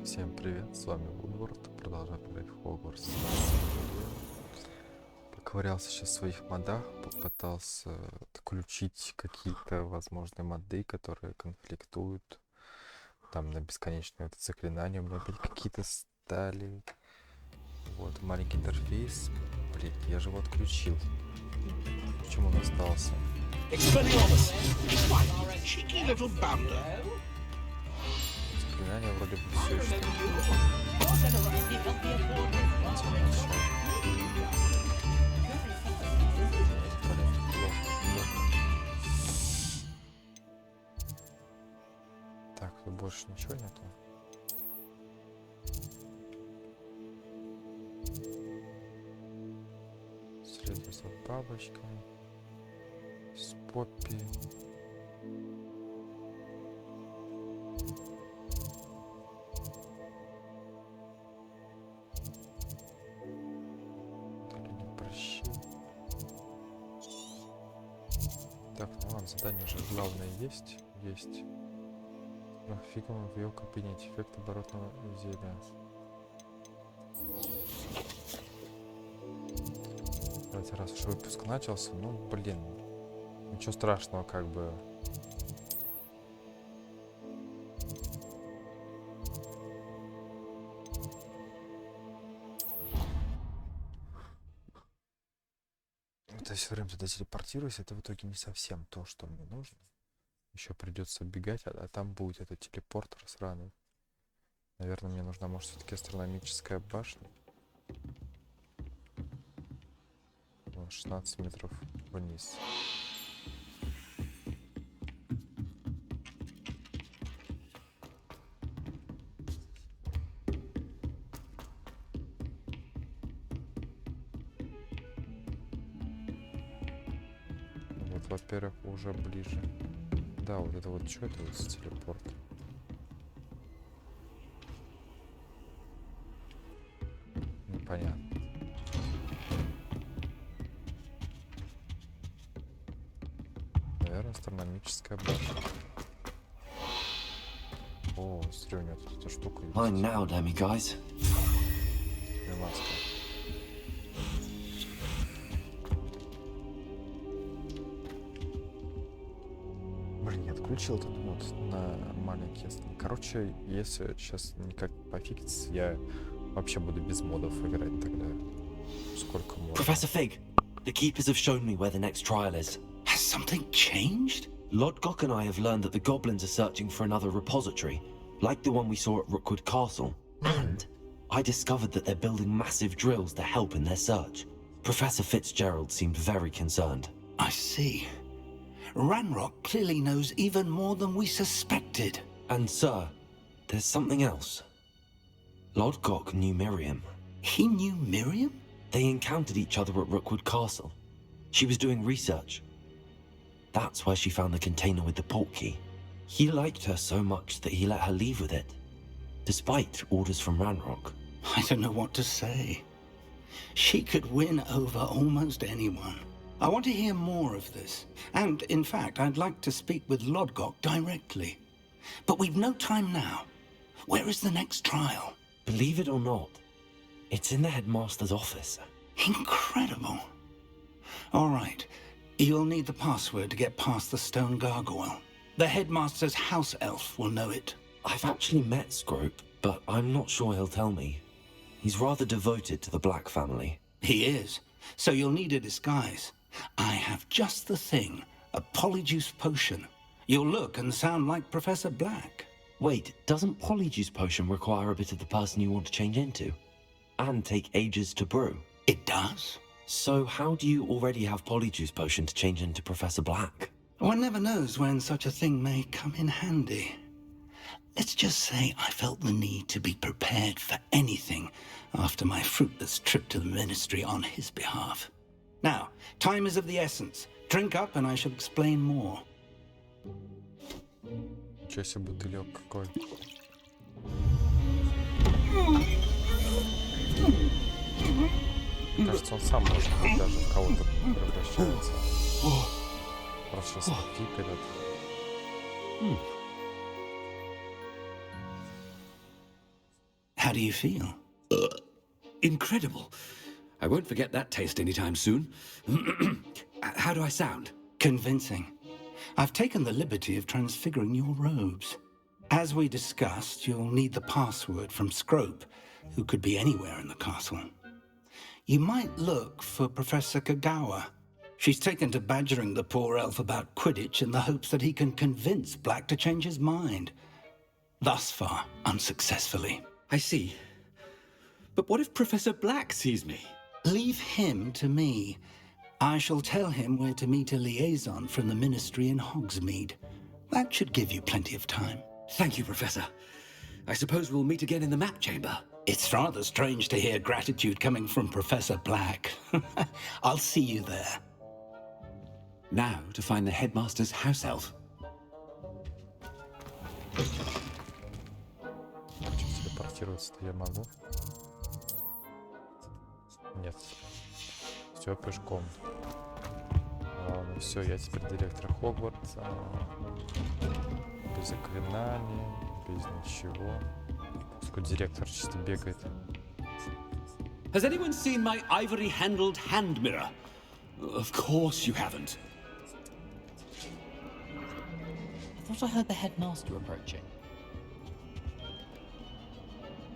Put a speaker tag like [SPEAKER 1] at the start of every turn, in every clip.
[SPEAKER 1] Всем привет, с вами Вудворд, продолжаем играть в Hogwarts. Поковырялся сейчас в своих модах, попытался отключить какие-то возможные моды, которые конфликтуют. Там на бесконечные вот заклинания у меня опять какие-то стали. Вот, маленький интерфейс. Блин, я же его отключил. Почему он остался? Заклинания вроде бы все еще. Так, тут больше ничего нету. Встретился с бабочкой, с Поппи. Так, ну ладно, задание же главное есть. Фигом в ее кабинете. Эффект оборотного зелья. Давайте, раз уж выпуск начался, ну блин, ничего страшного, как бы. Вот я все время туда телепортируюсь, это в итоге не совсем то, что мне нужно. Еще придется бегать, а там будет этот телепортер сраный. Наверное, мне нужна, может, все-таки астрономическая башня. 16 метров вниз. Вот, во-первых, уже ближе. Да, вот это вот, что это вот за телепорт? Непонятно. Наверное, астрономическая башня. О, смотри, у меня тут эта штука есть.
[SPEAKER 2] Mine now, dammy guys.
[SPEAKER 1] Маска. Блин, я отключил этот мод на маленький. Короче, если сейчас никак пофиксится, я вообще буду без модов играть тогда. Сколько модов?
[SPEAKER 2] Professor Fig, the keepers have shown me where the next trial is.
[SPEAKER 3] Has something changed?
[SPEAKER 2] Lodgok and I have learned that the goblins are searching for another repository, like the one we saw at Rookwood Castle. And I discovered that they're building massive drills to help in their search. Professor Fitzgerald seemed very concerned.
[SPEAKER 3] I see. Ranrock clearly knows even more than we suspected.
[SPEAKER 2] And sir, there's something else. Lodgok knew Miriam.
[SPEAKER 3] He knew Miriam?
[SPEAKER 2] They encountered each other at Rookwood Castle. She was doing research. That's where she found the container with the port key. He liked her so much that he let her leave with it, despite orders from Ranrock.
[SPEAKER 3] I don't know what to say. She could win over almost anyone. I want to hear more of this. And, in fact, I'd like to speak with Lodgok directly. But we've no time now. Where is the next trial?
[SPEAKER 2] Believe it or not, it's in the headmaster's office.
[SPEAKER 3] Incredible. All right. You'll need the password to get past the stone gargoyle. The headmaster's house elf will know it.
[SPEAKER 2] I've actually met Scrope, but I'm not sure he'll tell me. He's rather devoted to the Black family.
[SPEAKER 3] He is. So you'll need a disguise. I have just the thing. A polyjuice potion. You'll look and sound like Professor Black.
[SPEAKER 2] Wait, doesn't Polyjuice Potion require a bit of the person you want to change into? And take ages to brew?
[SPEAKER 3] It does?
[SPEAKER 2] So how do you already have Polyjuice Potion to change into Professor Black?
[SPEAKER 3] One never knows when such a thing may come in handy. Let's just say I felt the need to be prepared for anything after my fruitless trip to the ministry on his behalf. Now, time is of the essence. Drink up and I shall explain more.
[SPEAKER 1] Ничего себе, бутылек какой. Кажется, он сам может быть даже в кого-то превращается. Просто сейчас пик этот.
[SPEAKER 3] How do you feel?
[SPEAKER 4] Incredible. I won't forget that taste anytime soon. How do I sound?
[SPEAKER 3] Convincing. I've taken the liberty of transfiguring your robes. As we discussed, you'll need the password from Scrope, who could be anywhere in the castle. You might look for Professor Kagawa. She's taken to badgering the poor elf about Quidditch in the hopes that he can convince Black to change his mind. Thus far, unsuccessfully.
[SPEAKER 4] I see. But what if Professor Black sees me?
[SPEAKER 3] Leave him to me. I shall tell him where to meet a liaison from the Ministry in Hogsmeade. That should give you plenty of time.
[SPEAKER 4] Thank you, Professor. I suppose we'll meet again in the map chamber.
[SPEAKER 3] It's rather strange to hear gratitude coming from Professor Black. I'll see you there.
[SPEAKER 4] Now to find the headmaster's house elf.
[SPEAKER 1] Телепортироваться-то я могу? Нет. Все пешком. Ну все, я теперь директор Хогвартса. Без заклинаний, без ничего. Пускай директор чисто бегает.
[SPEAKER 4] Has anyone seen my ivory-handled hand mirror? Of course you haven't.
[SPEAKER 5] I thought I heard the headmaster approaching.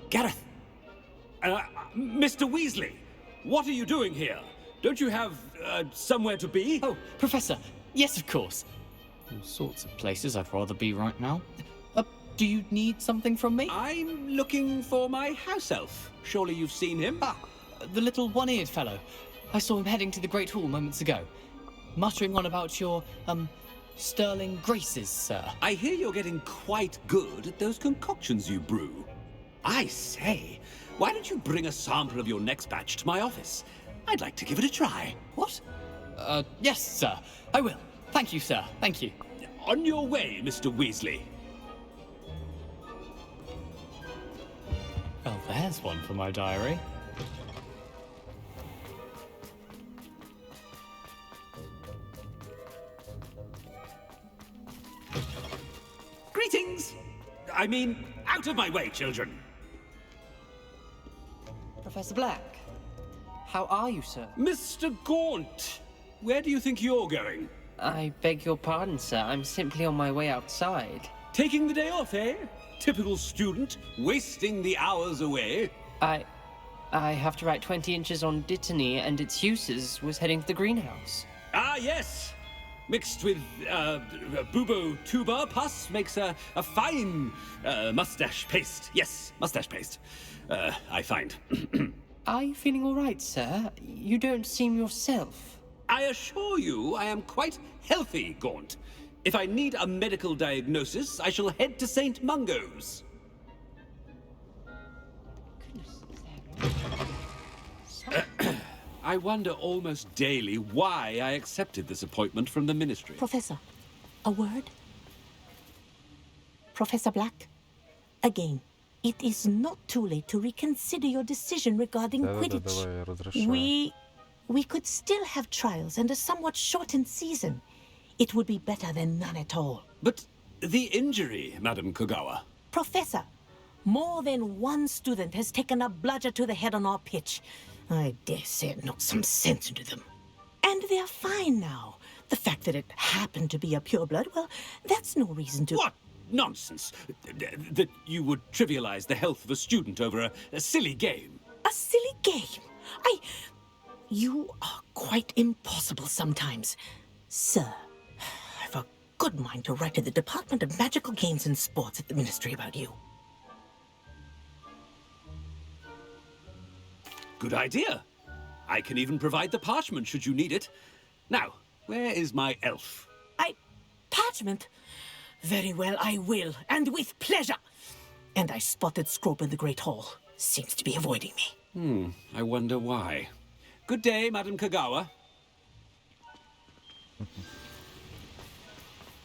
[SPEAKER 4] Gareth! Mr. Weasley! What are you doing here? Don't you have, somewhere to be?
[SPEAKER 5] Oh, Professor. Yes, of course. All sorts of places I'd rather be right now. Do you need something from me?
[SPEAKER 4] I'm looking for my house elf. Surely you've seen him?
[SPEAKER 5] Ah, the little one-eared fellow. I saw him heading to the Great Hall moments ago. Muttering on about your, sterling graces, sir.
[SPEAKER 4] I hear you're getting quite good at those concoctions you brew. I say, why don't you bring a sample of your next batch to my office? I'd like to give it a try.
[SPEAKER 5] What? Yes, sir. I will. Thank you, sir. Thank you.
[SPEAKER 4] On your way, Mr. Weasley.
[SPEAKER 5] Well, there's one for my diary.
[SPEAKER 4] Greetings! I mean, out of my way, children.
[SPEAKER 6] Professor Black, how are you, sir?
[SPEAKER 4] Mr. Gaunt, where do you think you're going?
[SPEAKER 6] I beg your pardon, sir. I'm simply on my way outside.
[SPEAKER 4] Taking the day off, eh? Typical student, wasting the hours away.
[SPEAKER 6] I have to write 20 inches on Dittany and its uses. Was heading to the greenhouse.
[SPEAKER 4] Ah, yes! Mixed with, bubo tuba pus makes a fine, mustache paste. Yes, mustache paste. I find.
[SPEAKER 6] Are you feeling all right, sir? You don't seem yourself.
[SPEAKER 4] I assure you I am quite healthy, Gaunt. If I need a medical diagnosis, I shall head to St. Mungo's. I wonder almost daily why I accepted this appointment from the Ministry.
[SPEAKER 7] Professor, a word? Professor Black, again, it is not too late to reconsider your decision regarding Quidditch. We could still have trials and a somewhat shortened season. It would be better than none at all.
[SPEAKER 4] But the injury, Madam Kagawa.
[SPEAKER 7] Professor, more than one student has taken a bludger to the head on our pitch. I dare say it knocked some sense into them. And they're fine now. The fact that it happened to be a pureblood, well, that's no reason to...
[SPEAKER 4] What nonsense! That you would trivialize the health of a student over a silly game.
[SPEAKER 7] A silly game? You are quite impossible sometimes. Sir, I've a good mind to write to the Department of Magical Games and Sports at the Ministry about you.
[SPEAKER 4] Good idea. I can even provide the parchment should you need it. Now, where is my elf?
[SPEAKER 7] Parchment? Very well, I will, and with pleasure. And I spotted Scrope in the Great Hall. Seems to be avoiding me.
[SPEAKER 4] I wonder why. Good day, Madam Kagawa.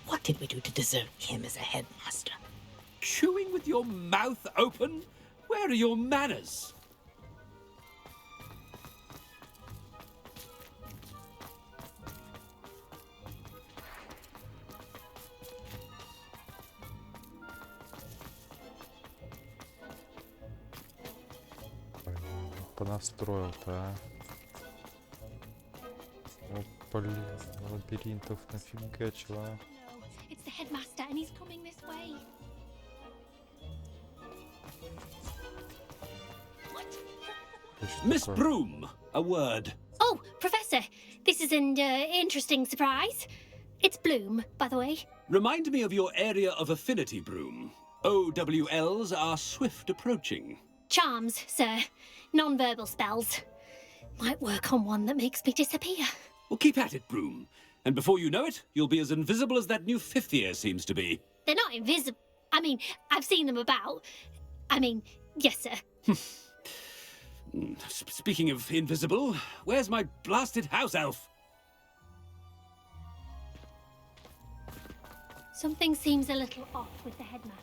[SPEAKER 7] What did we do to deserve him as a headmaster?
[SPEAKER 4] Chewing with your mouth open? Where are your manners?
[SPEAKER 1] понастроил-то, а? О, блин, лабиринтов нафигачила.
[SPEAKER 8] No, it's the headmaster and he's coming this way. What?
[SPEAKER 4] Miss Broom, a word.
[SPEAKER 8] Oh, Professor, this is an interesting surprise. It's Bloom, by the way.
[SPEAKER 4] Remind me of your area of affinity, Broom. OWLs are swift approaching.
[SPEAKER 8] Charms, sir. Non-verbal spells. Might work on one that makes me disappear.
[SPEAKER 4] Well, keep at it, Broom. And before you know it, you'll be as invisible as that new fifth year seems to be.
[SPEAKER 8] They're not invisible. I mean, I've seen them about. I mean, yes, sir.
[SPEAKER 4] Speaking of invisible, where's my blasted house elf?
[SPEAKER 8] Something seems a little off with the headmaster.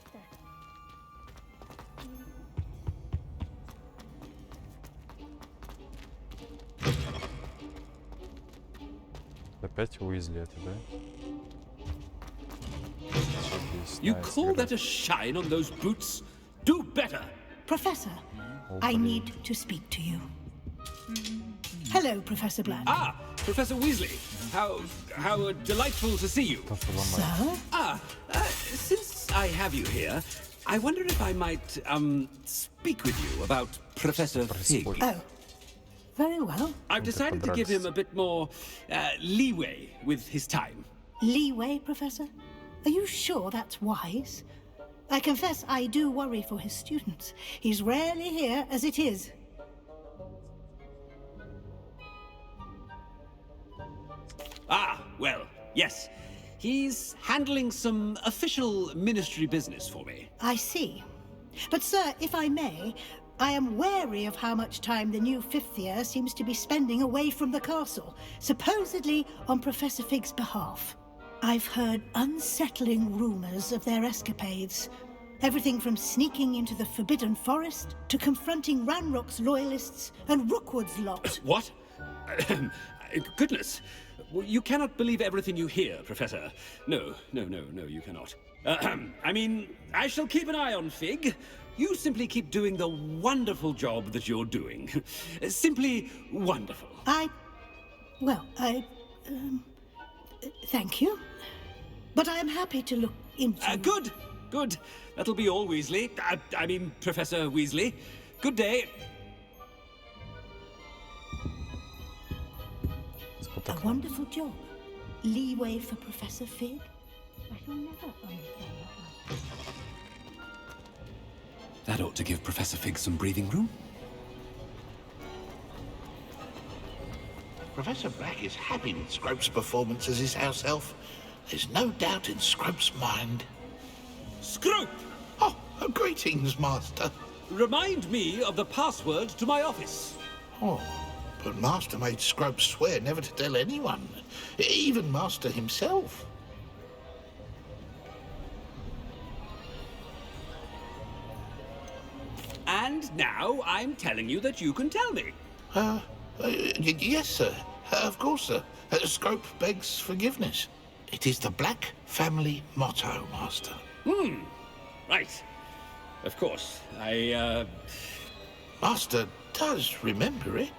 [SPEAKER 1] Опять Уизли это, да?
[SPEAKER 4] You call that a shine on those boots? Do better!
[SPEAKER 9] Professor, I need to speak to you. Hello, Professor Black.
[SPEAKER 4] Ah, Professor Weasley. How delightful to see you.
[SPEAKER 9] Sir?
[SPEAKER 4] Since I have you here, I wonder if I might, speak with you about Professor Fig.
[SPEAKER 9] Oh, very well.
[SPEAKER 4] I've decided to give him a bit more, leeway with his time.
[SPEAKER 9] Leeway, Professor? Are you sure that's wise? I confess I do worry for his students. He's rarely here as it is.
[SPEAKER 4] Ah, well, yes. He's handling some official ministry business for me.
[SPEAKER 9] I see. But, sir, if I may, I am wary of how much time the new fifth year seems to be spending away from the castle, supposedly on Professor Fig's behalf. I've heard unsettling rumors of their escapades. Everything from sneaking into the Forbidden Forest to confronting Ranrock's loyalists and Rookwood's lot.
[SPEAKER 4] What? Goodness. Well, you cannot believe everything you hear, Professor. No, you cannot. I mean, I shall keep an eye on Fig. You simply keep doing the wonderful job that you're doing. Simply wonderful.
[SPEAKER 9] Thank you. But I am happy to look into...
[SPEAKER 4] Good. That'll be all, Weasley. I mean, Professor Weasley. Good day.
[SPEAKER 9] A wonderful job. Leeway for Professor Fig. I shall never understand that one.
[SPEAKER 4] That ought to give Professor Fig some breathing room.
[SPEAKER 10] Professor Black is happy with Scrope's performance as his house elf. There's no doubt in Scrope's mind.
[SPEAKER 4] Scrope!
[SPEAKER 10] Oh, greetings, Master.
[SPEAKER 4] Remind me of the password to my office.
[SPEAKER 10] Oh, but Master made Scrope swear never to tell anyone, even Master himself.
[SPEAKER 4] And now I'm telling you that you can tell me.
[SPEAKER 10] Yes, sir. Of course, sir. Scrope begs forgiveness. It is the Black family motto, Master.
[SPEAKER 4] Right. Of course.
[SPEAKER 10] Master does remember it.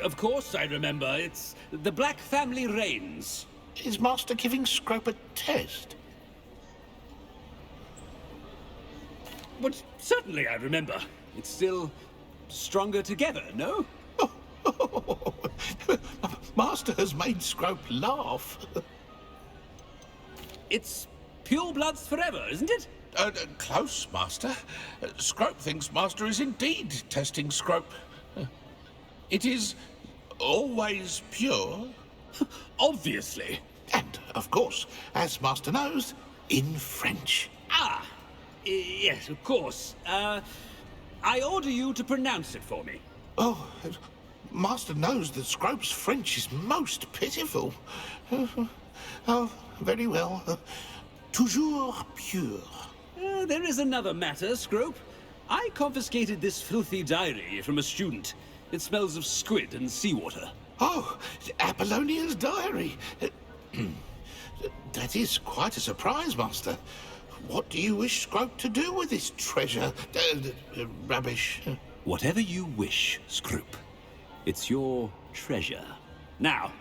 [SPEAKER 4] Of course I remember. It's the Black family reigns.
[SPEAKER 10] Is Master giving Scrope a test?
[SPEAKER 4] But certainly I remember. It's still stronger together, no?
[SPEAKER 10] Master has made Scrope laugh.
[SPEAKER 4] It's pure bloods forever, isn't it?
[SPEAKER 10] Close, Master. Scrope thinks Master is indeed testing Scrope. It is always pure.
[SPEAKER 4] Obviously.
[SPEAKER 10] And, of course, as Master knows, in French.
[SPEAKER 4] Yes, of course. I order you to pronounce it for me.
[SPEAKER 10] Oh, Master knows that Scrope's French is most pitiful. Oh, very well. Toujours pure.
[SPEAKER 4] There is another matter, Scrope. I confiscated this filthy diary from a student. It smells of squid and seawater.
[SPEAKER 10] Oh, Apollonia's diary. That is quite a surprise, Master. What do you wish Scrope to do with this treasure? Rubbish.
[SPEAKER 4] Whatever you wish, Scroop. It's your treasure. Now,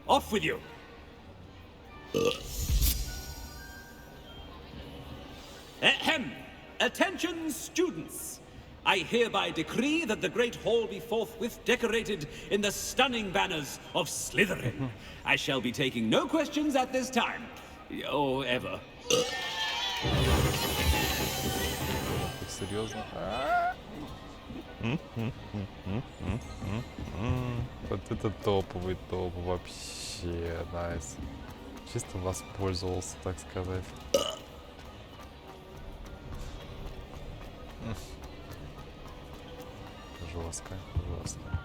[SPEAKER 4] off with you! Ahem! Attention, students! I hereby decree that the Great Hall be forthwith decorated in the stunning banners of Slytherin. I shall be taking no questions at this time. Or ever.
[SPEAKER 1] Серьезно? Вот это топовый топ вообще, найс. Чисто воспользовался, так сказать. Жестко, жестко.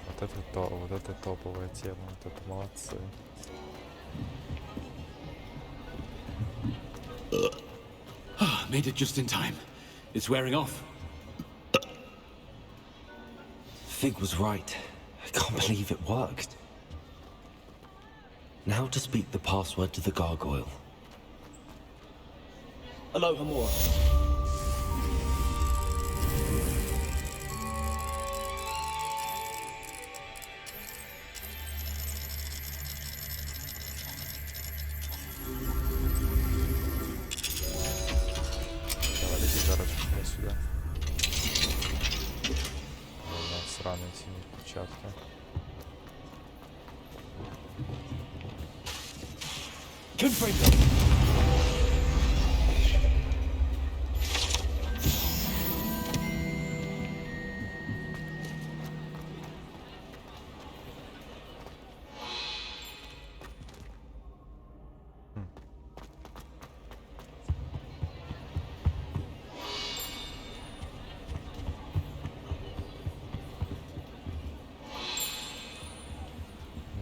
[SPEAKER 1] Вот это топовая тема, вот это молодцы.
[SPEAKER 4] Made it just in time. It's wearing off.
[SPEAKER 2] Fig was right. I can't believe it worked. Now to speak the password to the gargoyle.
[SPEAKER 5] Alohomora.
[SPEAKER 1] Давай, лети, короче, сюда. У нас сраные синие перчатки.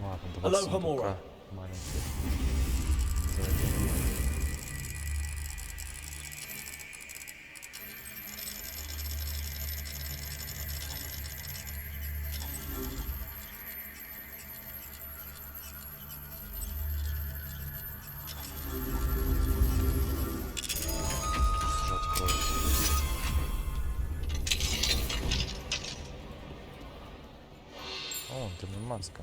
[SPEAKER 1] Ладно, 20 сундука маленьких. О, маска.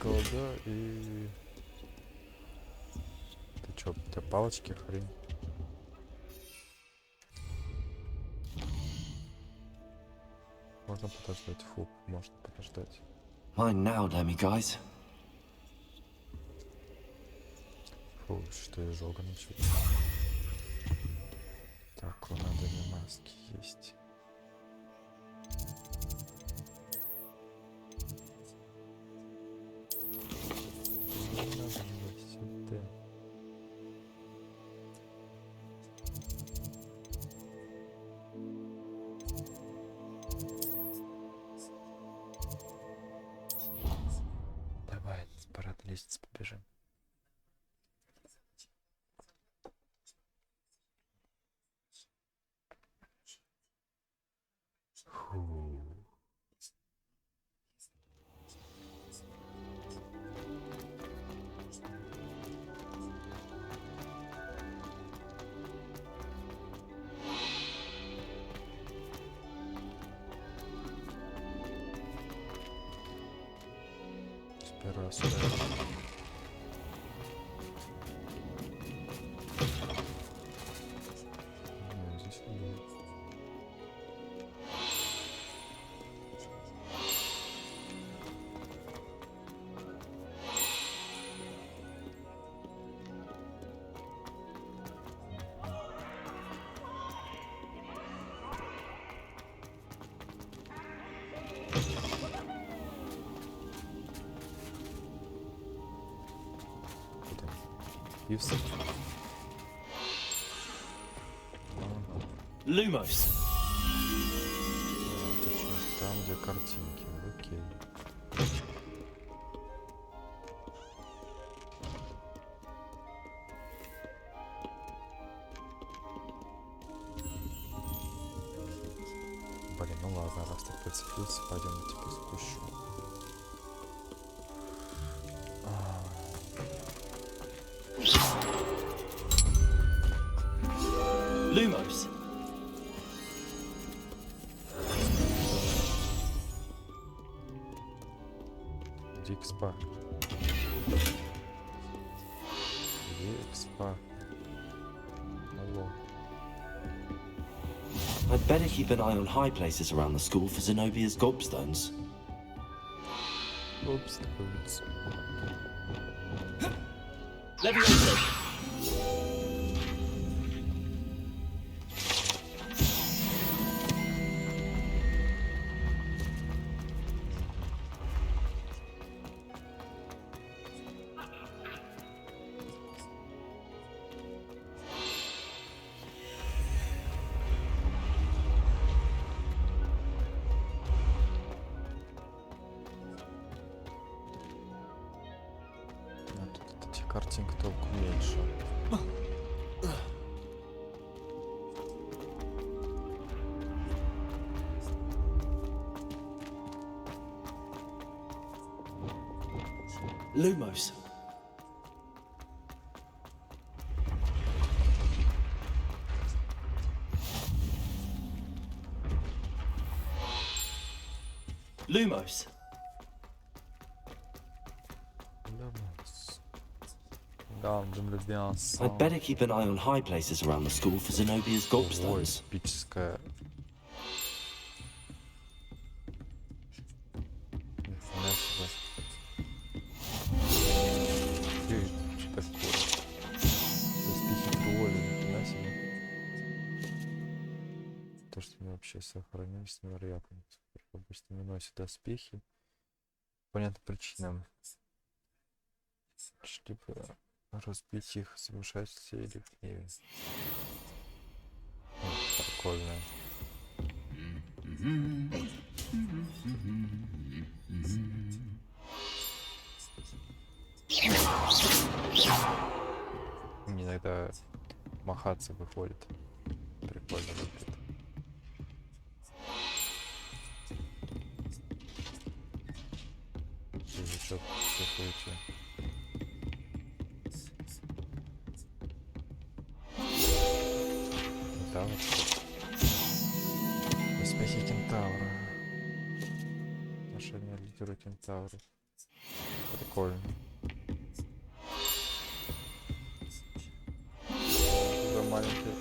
[SPEAKER 1] Голода и... Ты чё, у тебя палочки, хрень? Можно подождать, фу, можно подождать.
[SPEAKER 2] Mine now, Lemmy, guys.
[SPEAKER 1] Фу, что изжога начали. Так, у надо не маски есть. Давай, пора на лестницу побежим. Фу. Первый раз сюда. Ну, здесь не будет. И все.
[SPEAKER 5] Lumos.
[SPEAKER 1] Там, где картинки. Окей. Блин, ну ладно, Просто прицепился, пойдем типа спущу.
[SPEAKER 2] Lumos!
[SPEAKER 1] Где экспа? Где экспа? Алло.
[SPEAKER 2] I'd better keep an eye on high places around the school for Zenobia's gobstones.
[SPEAKER 1] Упс.
[SPEAKER 5] Leviosa!
[SPEAKER 1] А тут этих картинок толку меньше.
[SPEAKER 2] Lumos! Lumos! I'd better keep an eye on high places around the school for Zenobia's
[SPEAKER 1] Ой,
[SPEAKER 2] gobstones.
[SPEAKER 1] эпическая. Нифига себе. Что такое? Успехи тролли, нифига себе. То, что они вообще сохранились, невероятно. Обычно не носят доспехи. По понятным причинам. Чтобы разбить их, замешательство или в гневе. Прикольно. Иногда махаться выходит. Прикольно выглядит. Язычок какой-то. Кентавр. Успехи кентавра. Отношение лидера кентавра. Прикольно. За маленький.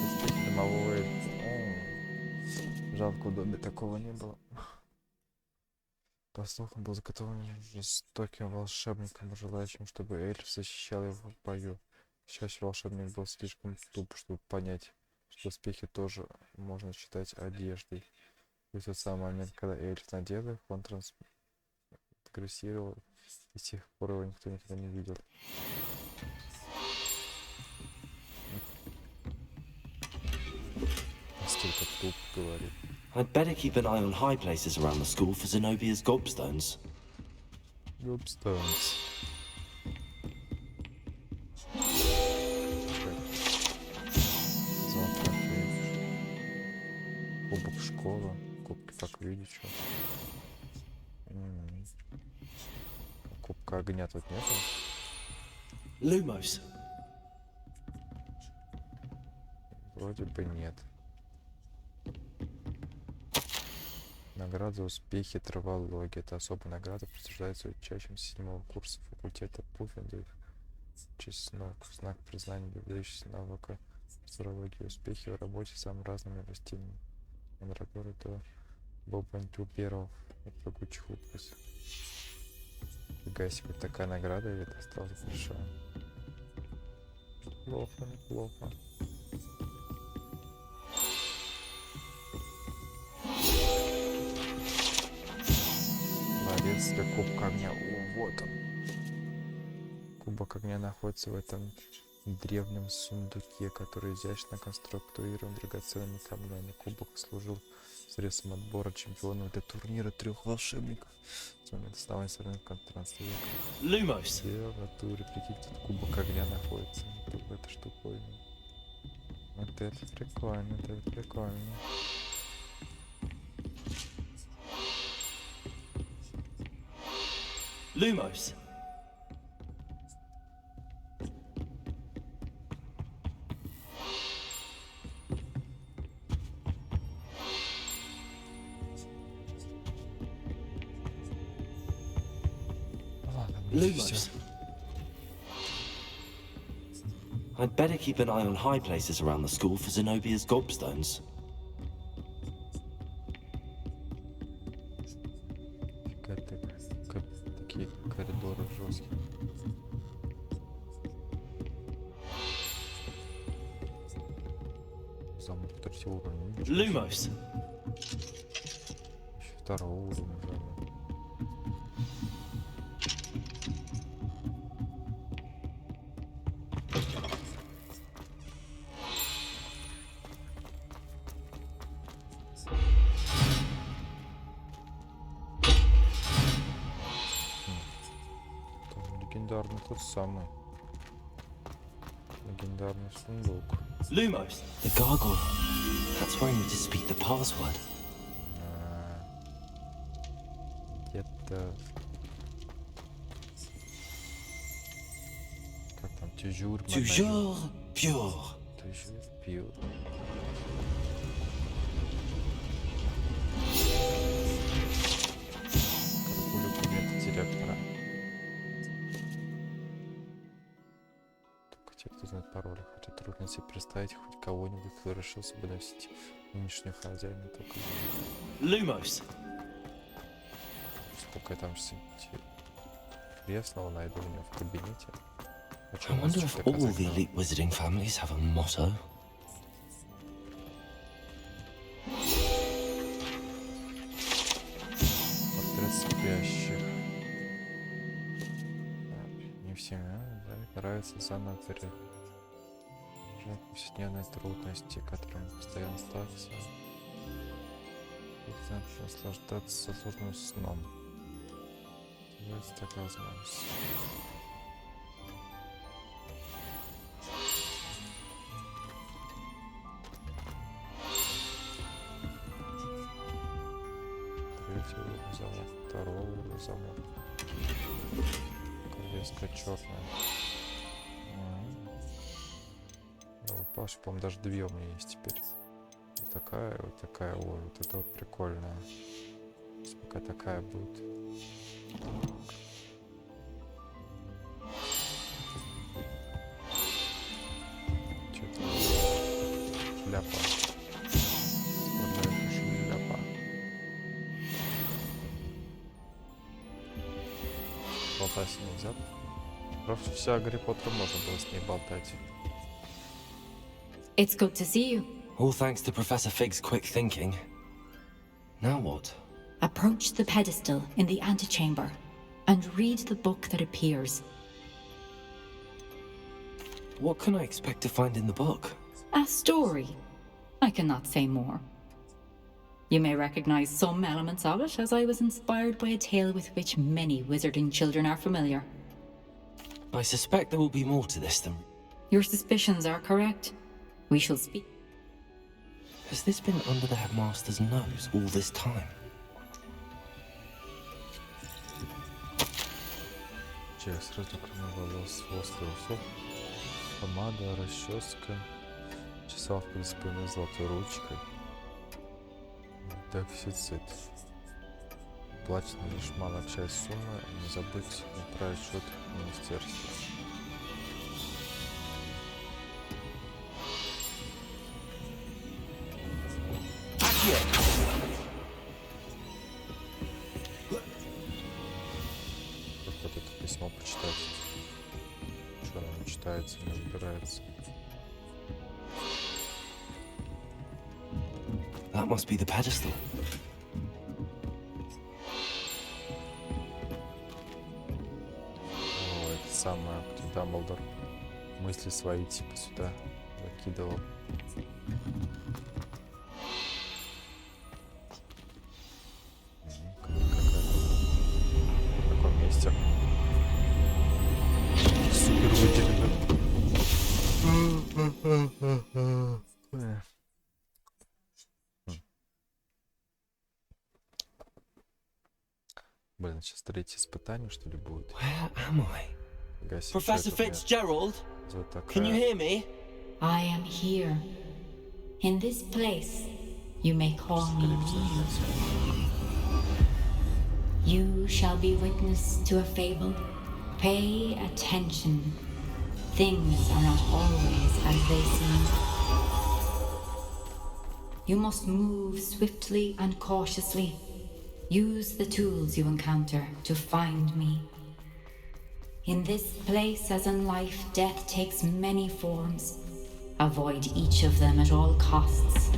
[SPEAKER 1] Успехи домовой. Жалко, в доме такого не было. По слухам, был заготовлен жестоким волшебником, желающим, чтобы эльф защищал его в бою. Сейчас волшебник был слишком туп, чтобы понять, что доспехи тоже можно считать одеждой. И в тот самый момент, когда эльф надел их, он трансгрессировал, и с тех пор его никто никогда не видел. Настолько туп, говорит.
[SPEAKER 2] I'd better keep an eye on high places around the school for Zenobia's gobstones.
[SPEAKER 1] Gobstones. Кубок школа. Кубки как видишь. Кубка огня тут нету.
[SPEAKER 2] Lumos.
[SPEAKER 1] Вроде бы нет. Награда за успехи травологии. Это особая награда, присуждается учащимся 7-го курса факультета Пуффендуй. Знак признания выдающийся навыка травологии. Успехи в работе с самыми разными растениями. Мандрагоры до бобантюберов. Это погучих упрес. Фига себе, такая награда, и это осталось большая. Плохо, неплохо. Ларец для кубка огня. О, вот он. Кубок огня находится в этом древнем сундуке, который изящно конструирован драгоценными камнями. Кубок служил средством отбора чемпионов для турнира 3 волшебников с момента основания современного 13 века.
[SPEAKER 2] Lumos.
[SPEAKER 1] В натуре, прикинь, тут кубок огня находится. В этой штуковине. Вот это прикольно, это прикольно.
[SPEAKER 2] Lumos.
[SPEAKER 1] Ладно,
[SPEAKER 2] Lumos. I'd better keep an eye on high places around the school for Zenobia's gobstones.
[SPEAKER 1] Такие коридоры жесткие. Замок третьего уровня.
[SPEAKER 2] Lumos.
[SPEAKER 1] Еще второго уровня замок. Легендарный тот самый. Легендарный сундук.
[SPEAKER 2] Lumos. The gargoyle. That's where I need to speak the password.
[SPEAKER 1] Где-то... Как там? Toujours
[SPEAKER 2] Toujours pure.
[SPEAKER 1] Toujours pure. Каракуля кабинета директора. Только те, кто знает пароли, хотя трудно себе представить хоть кого-нибудь, кто решился бы носить нынешнюю хозяина. Только
[SPEAKER 2] Lumos.
[SPEAKER 1] сколько я там кресла найду у него в кабинете.
[SPEAKER 2] I wonder if all the elite wizarding families have a motto.
[SPEAKER 1] Портрет спящих. Не всем нравится заново пережить повседневные трудности, которым постоянно сталкиваются. Наслаждаться сложным сном. Есть такая возможность. Третий уровень замок, второй уровень замок. Колеска черная. Ну, Паш, по-моему, даже две у меня есть теперь. Вот такая, вот такая. Ой, вот это вот прикольная. Пока такая будет. Что-то шляпа. Спортивная шляпа. Болтать с ней нельзя. Просто вся Гарри Поттера можно было с ней болтать.
[SPEAKER 11] It's good to see you.
[SPEAKER 2] All thanks to Professor Fig's quick thinking. Now what?
[SPEAKER 11] Approach the pedestal in the antechamber and read the book that appears.
[SPEAKER 2] What can I expect to find in the book?
[SPEAKER 11] A story. I cannot say more. You may recognize some elements of it, as I was inspired by a tale with which many wizarding children are familiar.
[SPEAKER 2] I suspect there will be more to this than...
[SPEAKER 11] Your suspicions are correct. We shall speak.
[SPEAKER 2] Has this been under the headmaster's nose all this time?
[SPEAKER 1] Человек с разликами волос, воск и усов, помада, расческа, чесалка из спины золотой ручкой. Дефицит. Плачена лишь малая часть суммы, не забыть направить счет в министерство. Вот это письмо почитать. Что оно не читается, не разбирается.
[SPEAKER 2] That must be the pedestal.
[SPEAKER 1] О, это самое, где Дамблдор мысли свои типа сюда закидывал. В каком месте? Супер выделено. Блин, сейчас третье испытание, что ли, будет?
[SPEAKER 2] Where am I?
[SPEAKER 1] Гасить
[SPEAKER 2] Professor
[SPEAKER 1] это, нет.
[SPEAKER 2] Fitzgerald?
[SPEAKER 1] Вот
[SPEAKER 2] Can you
[SPEAKER 1] такая.
[SPEAKER 2] hear me?
[SPEAKER 11] I am here. In this place, you may call me Muse. You shall be witness to a fable. Pay attention. Things are not always as they seem. You must move swiftly and cautiously. Use the tools you encounter to find me. In this place, as in life, death takes many forms. Avoid each of them at all costs.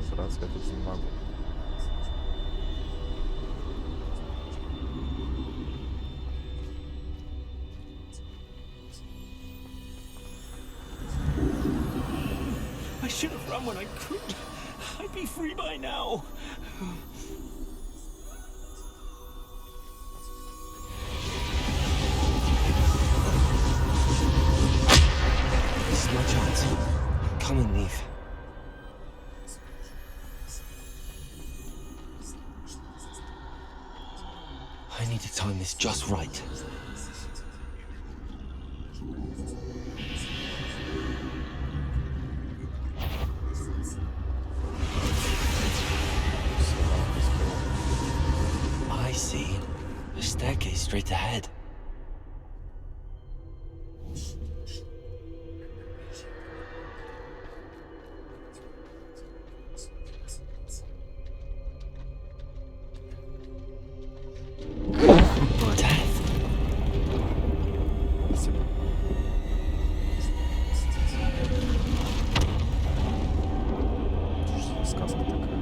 [SPEAKER 1] Сразу я тут не могу.
[SPEAKER 12] I should have run when I could. I'd be free by now.
[SPEAKER 2] This is my chance. Come and leave. I need to time this just right. I see. A staircase straight ahead. Death.
[SPEAKER 1] Сказка такая.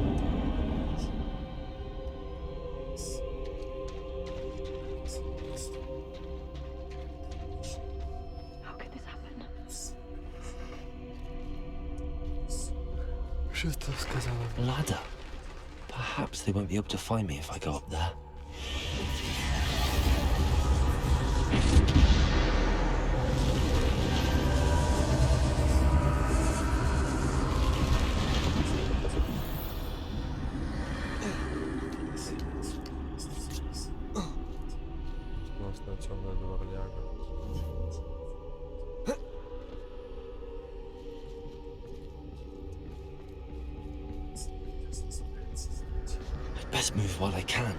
[SPEAKER 8] How could this happen?
[SPEAKER 1] Что ты сказала?
[SPEAKER 2] Ladder. Perhaps they won't be able to find me if I go up there.
[SPEAKER 1] Классная темная дворняга.
[SPEAKER 2] I'd best move while I can.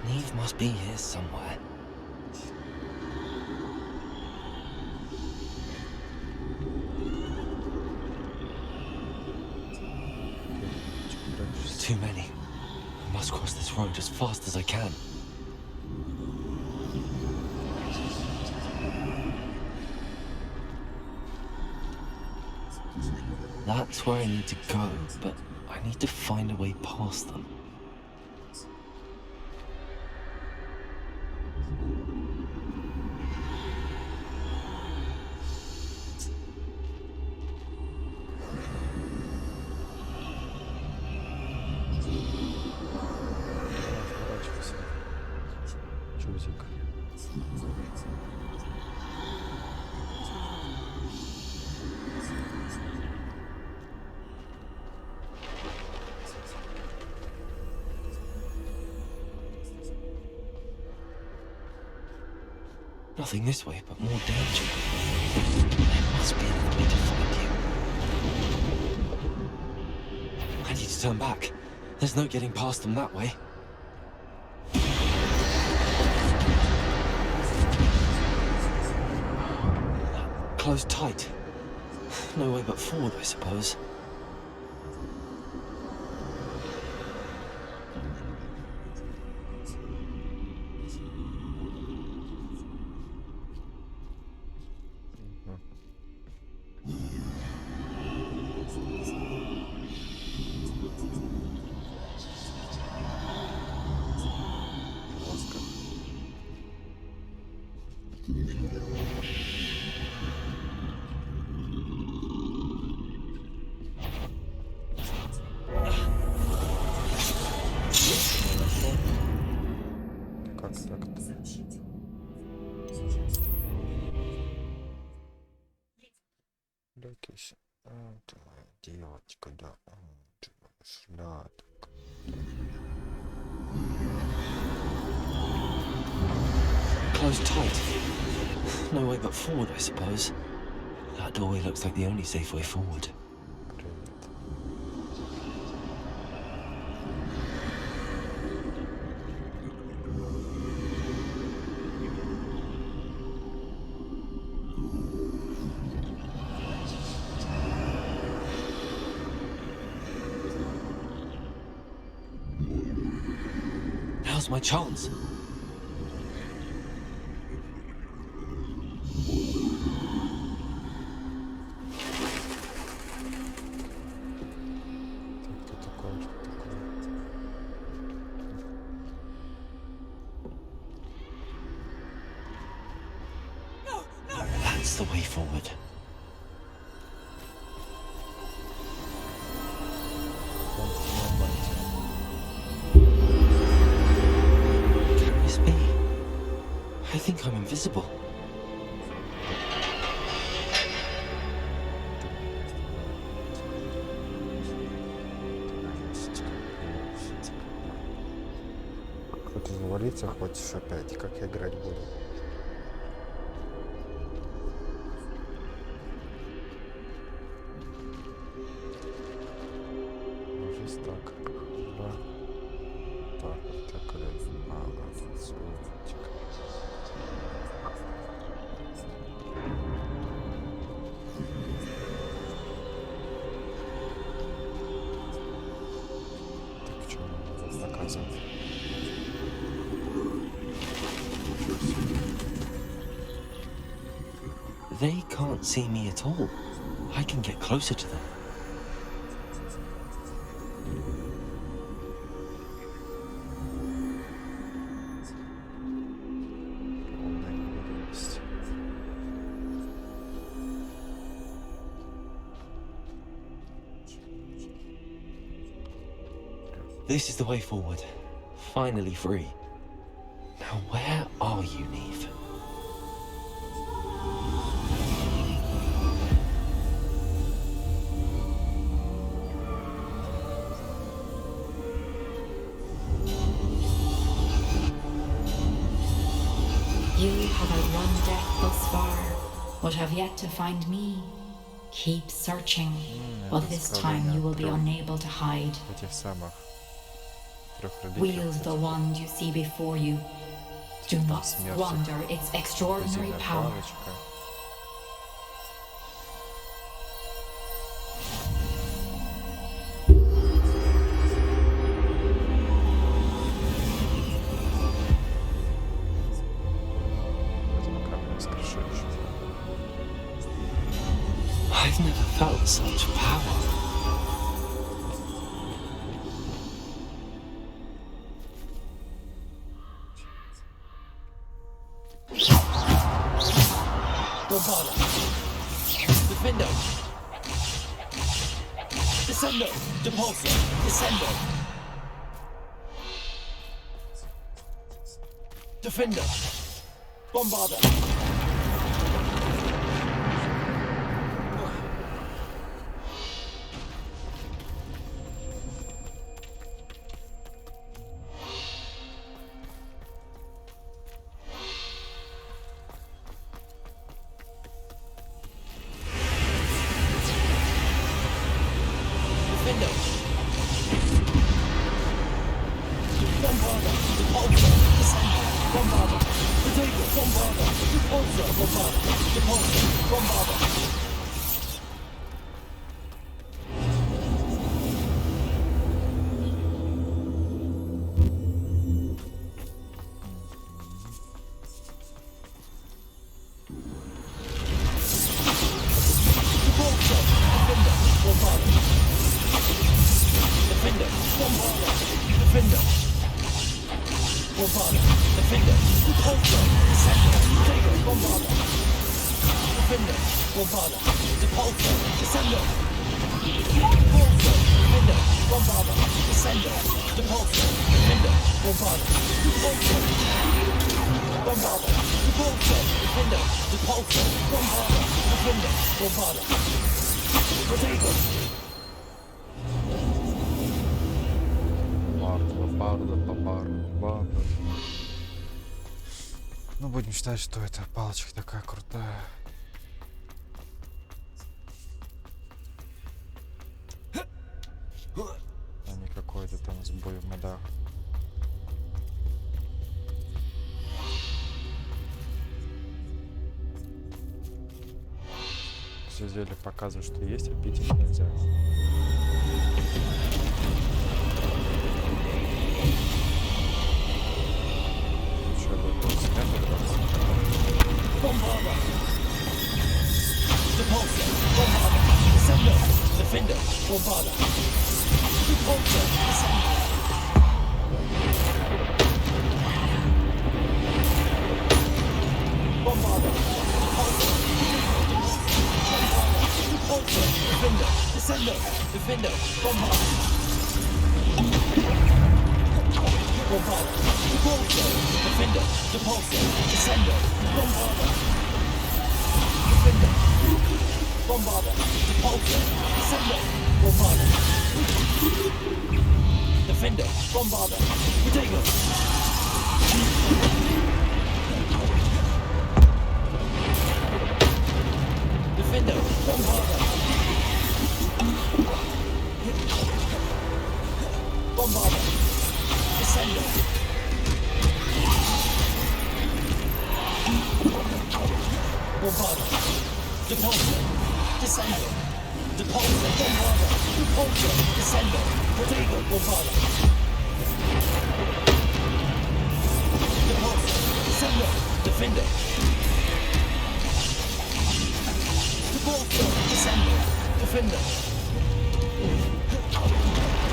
[SPEAKER 2] Neve must be here somewhere. Too many. I must cross this road as fast as I can. That's where I need to go, but I need to find a way past them.
[SPEAKER 1] Разворачивайся. Чузик.
[SPEAKER 2] Nothing this way, but more danger. There must be another way to find you. I need to turn back. There's no getting past them that way. Closed tight. No way but forward, I suppose.
[SPEAKER 1] Как так-то? Лёкись. Ты моя девочка, да. Ты моя сладкая.
[SPEAKER 2] Closed tight. No way but forward, I suppose. That doorway looks like the only safe way forward.
[SPEAKER 1] Привет.
[SPEAKER 2] Now's my chance.
[SPEAKER 1] Кто такой? Что такое?
[SPEAKER 2] That's the way forward. Can this be? I think I'm invisible.
[SPEAKER 1] Что ты завалиться хочешь опять? Как я играть буду? Может так. Да. Так, вот так раз. Ага, сумочек. Так почему надо наказывать?
[SPEAKER 2] They can't see me at all. I can get closer to them.
[SPEAKER 1] Полная неуверенность.
[SPEAKER 2] This is the way forward. Finally free. Now where are you, Neve?
[SPEAKER 11] You have outrun death thus far, but have yet to find me. Keep searching, but this time you will be unable to hide.
[SPEAKER 1] Этих самых трех
[SPEAKER 11] Wield
[SPEAKER 1] реликвий.
[SPEAKER 11] the wand you see before you. Do not squander its extraordinary
[SPEAKER 1] Позитивная
[SPEAKER 11] power.
[SPEAKER 1] палочка. Возьму камень воскрешающий.
[SPEAKER 2] I've never felt such power.
[SPEAKER 12] Bombarda. Defendo. Descendo. Depulso. Descendo. Defendo. Bombarda. Defendo. Bombarda. Depulso. Descendo. Bombarda. Potato. Bombarda. Depulso. Bombarda. Depulso. Bombarda. Depulso. Defendo. Bombarda. Defendo. Bombarda. Defendo. Bombarda. Defendo.
[SPEAKER 2] Defender, Repulsor, Descender, Potato, Bombarder. Defender, Bombarder, Repulsor, Descender. Repulsor, Defender, Bombarder, Descender, Repulsor, Defender, Bombarder, Repulsor. Bombarder, Repulsor, Defender, Repulsor, Bombarder, Defender, Bombarder. Potato.
[SPEAKER 1] Бомбарда. Ну, будем считать, что эта палочка такая крутая. А не какой-то там сбой в модах. Все зелья показывают, что есть, а пить их нельзя.
[SPEAKER 2] Bombarder. Repulsor. Bombarder. Descender. Defender. Bombarder. Repulsor. Descender. Bombarder. Repulsor. Repulsor. Defender. Descender. Defender. Bombarder. Bombarder. Repulsor. Defender. Repulsor. Descender. Bombarder. Defender. Bombarder. Repulsor. Descender. Bombarder. Defender. Bombarder. Potato. Defender. Bombarder. Bombarder. Descender. Bombarder. Repulsor. Descender. Repulsor. Bombarder. Repulsor. Descender. Potato. Bombarder. Repulsor. Descender. Defender. Repulsor. Descender. Defender.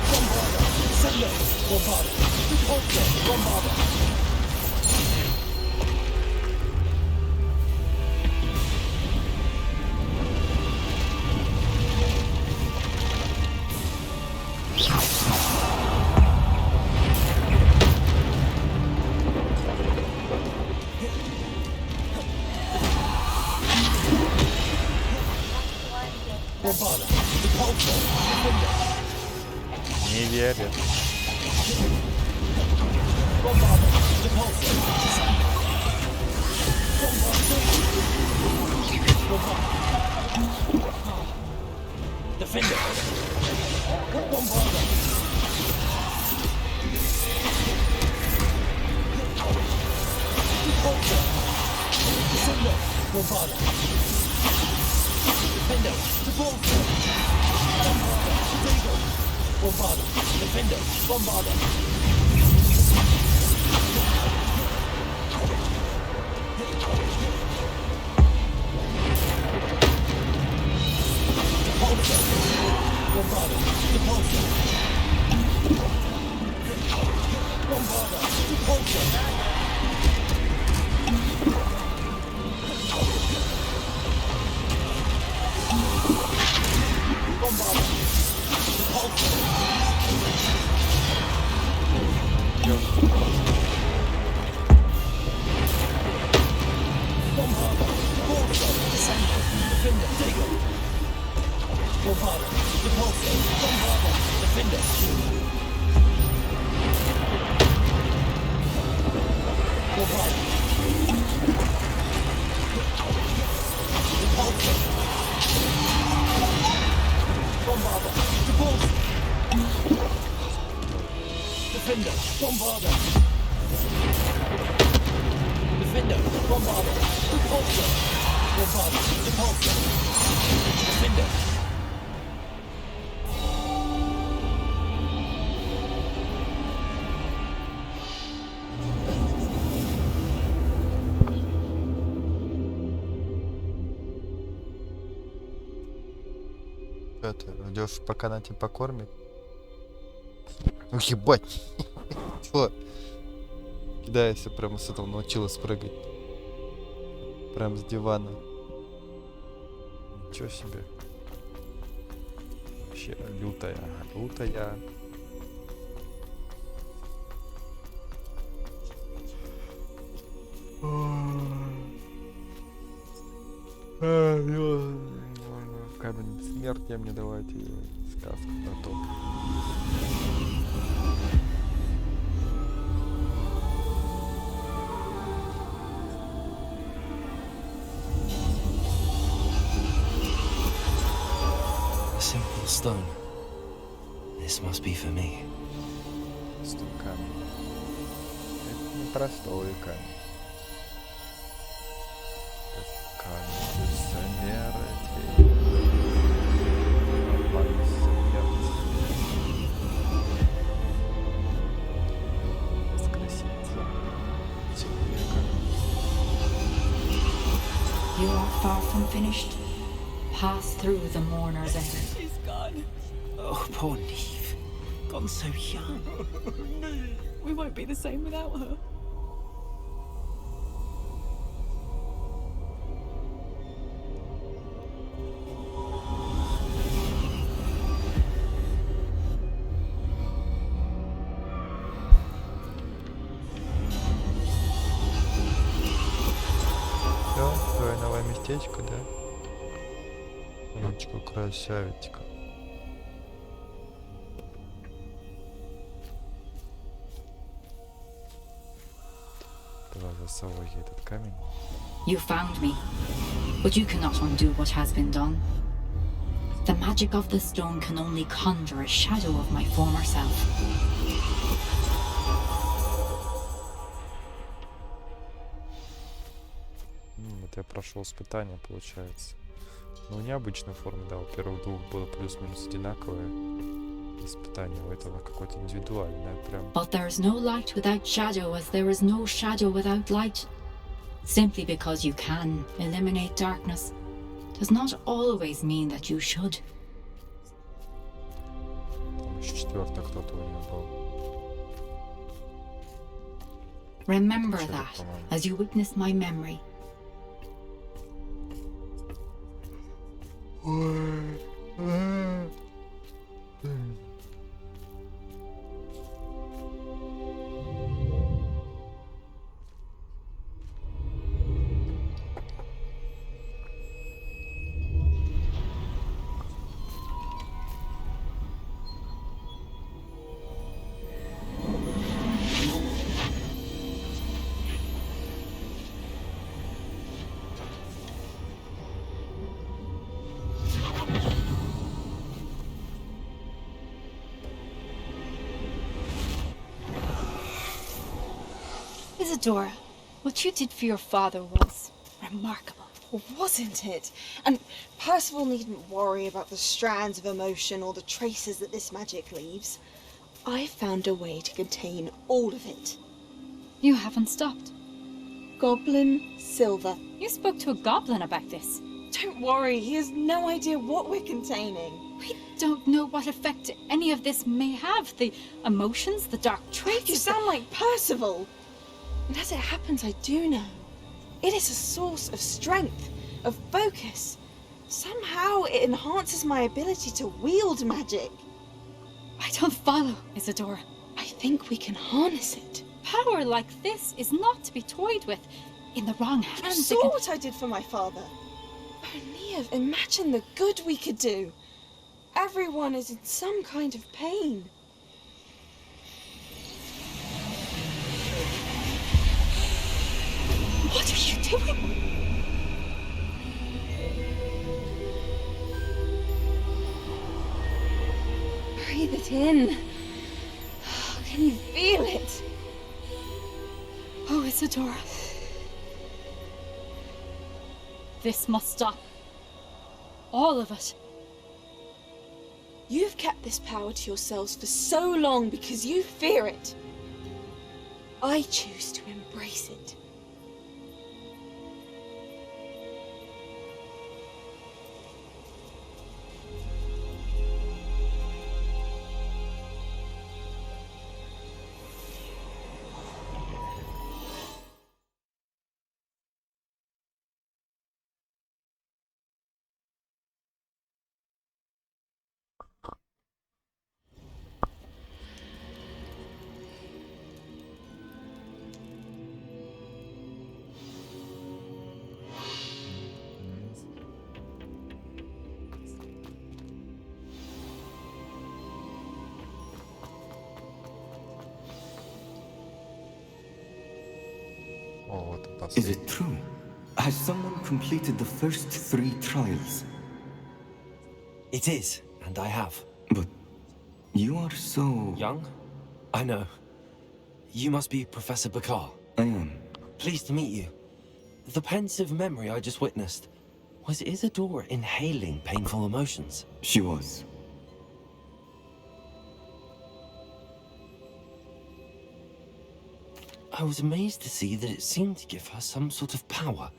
[SPEAKER 2] Bombarder. Descender. Bombarder. Repulsor. Bombarder. Bombarder. Repulsor. Defender.
[SPEAKER 1] Не верят.
[SPEAKER 2] Bombarder. Repulsor. Descender. Bombarder. Defender. Bombarder. Repulsor. Descender. Bombarder. Defender. Repulsor. Bombarder. Potato. Bombarder. Defender. Bombarder. Repulsor. Bombarder. Repulsor. Bombarder. Repulsor. Bombarder. Repulsor. Bombarder. Repulsor. Descender. Defender. Potato. Bombarder. Repulsor. Bombarder. Defender. Bombarder. Repulsor. Bombarder. Repulsor. Defender. Bombarder. Defender. Bombarder. Repulsor. Bombarder. Repulsor. Defender.
[SPEAKER 1] Что ты ждешь, пока она тебя покормит? Ну ебать. Чё? кидайся, прямо с этого научилась прыгать. Прям с дивана. Ничего себе. Вообще лютая, лютая. Камень бессмертия мне давайте, сказку про то.
[SPEAKER 2] A simple stone. This must be for me.
[SPEAKER 1] Простой камень. Это не простой камень. Это камень бессмертия.
[SPEAKER 11] You are far from finished. Pass through the mourner's end.
[SPEAKER 12] She's gone. Oh, poor Neve. Gone so young.
[SPEAKER 5] We won't be the same without her.
[SPEAKER 1] Все, твое новое местечко, да? Ручку красавечка. Давай засовывай этот камень.
[SPEAKER 11] You found me, but you cannot undo what has been done. The magic of the stone can only conjure a shadow of my former self.
[SPEAKER 1] Вот я прошел испытание, получается. Ну, в необычной форме, да, у первых двух было плюс-минус одинаковое испытание, у этого какое-то индивидуальное прям.
[SPEAKER 11] But there is no light without shadow, as there is no shadow without light. Simply because you can eliminate darkness does not always mean that you should.
[SPEAKER 1] Там еще четвертый кто-то у него был.
[SPEAKER 11] Remember
[SPEAKER 1] Shadow,
[SPEAKER 11] that
[SPEAKER 1] по-моему.
[SPEAKER 11] as you witness my memory.
[SPEAKER 13] Isadora, what you did for your father was remarkable.
[SPEAKER 14] Wasn't it? And Percival needn't worry about the strands of emotion or the traces that this magic leaves. I've found a way to contain all of it.
[SPEAKER 11] You haven't stopped.
[SPEAKER 14] Goblin Silver.
[SPEAKER 11] You spoke to a goblin about this.
[SPEAKER 14] Don't worry, he has no idea what we're containing.
[SPEAKER 11] We don't know what effect any of this may have. The emotions, the dark traits.
[SPEAKER 14] You sound like Percival. And as it happens, I do know. It is a source of strength, of focus. Somehow it enhances my ability to wield magic.
[SPEAKER 11] I don't follow, Isadora.
[SPEAKER 14] I think we can harness it.
[SPEAKER 11] Power like this is not to be toyed with. In the wrong
[SPEAKER 14] You
[SPEAKER 11] hands,
[SPEAKER 14] saw what I did for my father. Oh, Neve, imagine the good we could do. Everyone is in some kind of pain.
[SPEAKER 11] What are you doing?
[SPEAKER 14] Breathe it in. Can you feel it?
[SPEAKER 11] Oh, Isadora. This must stop. All of it.
[SPEAKER 14] You've kept this power to yourselves for so long because you fear it. I choose to embrace it.
[SPEAKER 1] О, вот и
[SPEAKER 15] Is
[SPEAKER 1] последний.
[SPEAKER 15] it true? Has someone completed the first 3 trials?
[SPEAKER 2] It is, and I have.
[SPEAKER 15] But you are so...
[SPEAKER 2] Young? I know. You must be Professor Bakar.
[SPEAKER 15] I am.
[SPEAKER 2] Pleased to meet you. The pensive memory I just witnessed, was Isadora inhaling painful emotions?
[SPEAKER 15] She was.
[SPEAKER 2] I was amazed to see that it seemed to give her some sort of power,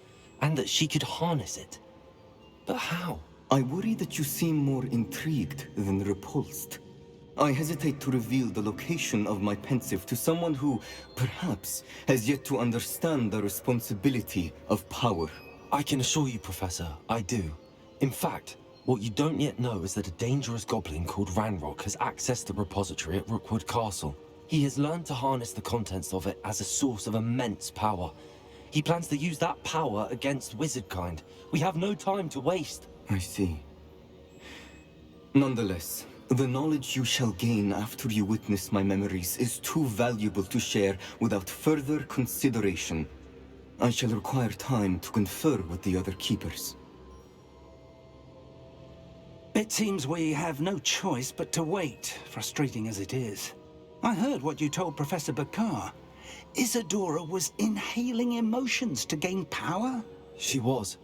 [SPEAKER 2] and that she could harness it. But how?
[SPEAKER 15] I worry that you seem more intrigued than repulsed. I hesitate to reveal the location of my pensive to someone who, perhaps, has yet to understand the responsibility of power.
[SPEAKER 2] I can assure you, Professor, I do. In fact, what you don't yet know is that a dangerous goblin called Ranrock has accessed the repository at Rookwood Castle. He has learned to harness the contents of it as a source of immense power. He plans to use that power against wizardkind. We have no time to waste.
[SPEAKER 15] I see. Nonetheless, the knowledge you shall gain after you witness my memories is too valuable to share without further consideration. I shall require time to confer with the other keepers.
[SPEAKER 3] It seems we have no choice but to wait, frustrating as it is. I heard what you told Professor Bakar. Isadora was inhaling emotions to gain power?
[SPEAKER 2] She was.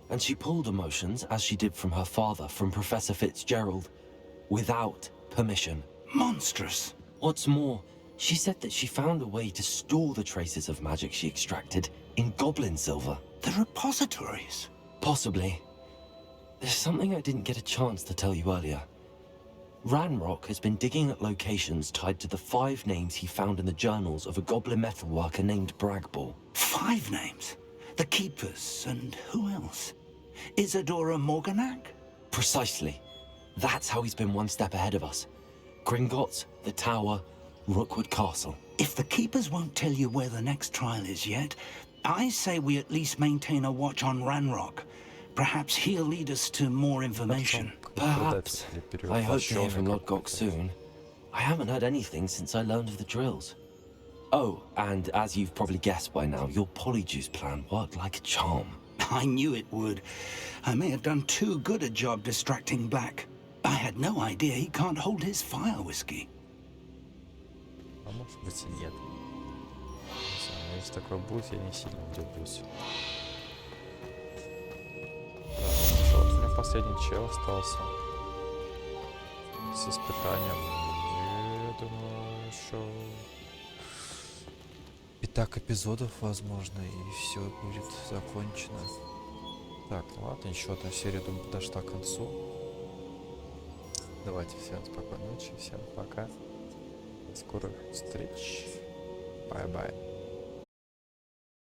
[SPEAKER 2] And she pulled emotions, as she did from her father, from Professor Fitzgerald, without permission.
[SPEAKER 3] Monstrous.
[SPEAKER 2] What's more, she said that she found a way to store the traces of magic she extracted in goblin silver.
[SPEAKER 3] The repositories?
[SPEAKER 2] Possibly. There's something I didn't get a chance to tell you earlier. Ranrock has been digging at locations tied to the 5 names he found in the journals of a goblin metalworker named Bragball.
[SPEAKER 3] 5 names? The Keepers, and who else? Isadora Morganac?
[SPEAKER 2] Precisely. That's how he's been one step ahead of us. Gringotts, the Tower, Rookwood Castle.
[SPEAKER 3] If the Keepers won't tell you where the next trial is yet, I say we at least maintain a watch on Ranrock. Perhaps he'll lead us to more information.
[SPEAKER 2] Perhaps. I hope to hear from Lodgok soon. I haven't heard anything since I learned of the drills. Oh, and as you've probably guessed by now, your polyjuice plan worked like a charm.
[SPEAKER 3] I knew it would. I may have done too good a job distracting Black. I had no idea he can't hold his fire whiskey.
[SPEAKER 1] А может быть и нет. Не знаю, но если такое будет, я не сильно удивлюсь. Так, что вот у меня последний чел остался с испытанием. Я думаю, что пятак эпизодов, возможно, и все будет закончено. Так, ну ладно, еще одна серия, думаю, подошла к концу. Давайте всем спокойной ночи, всем пока. До скорых встреч. Бай-бай.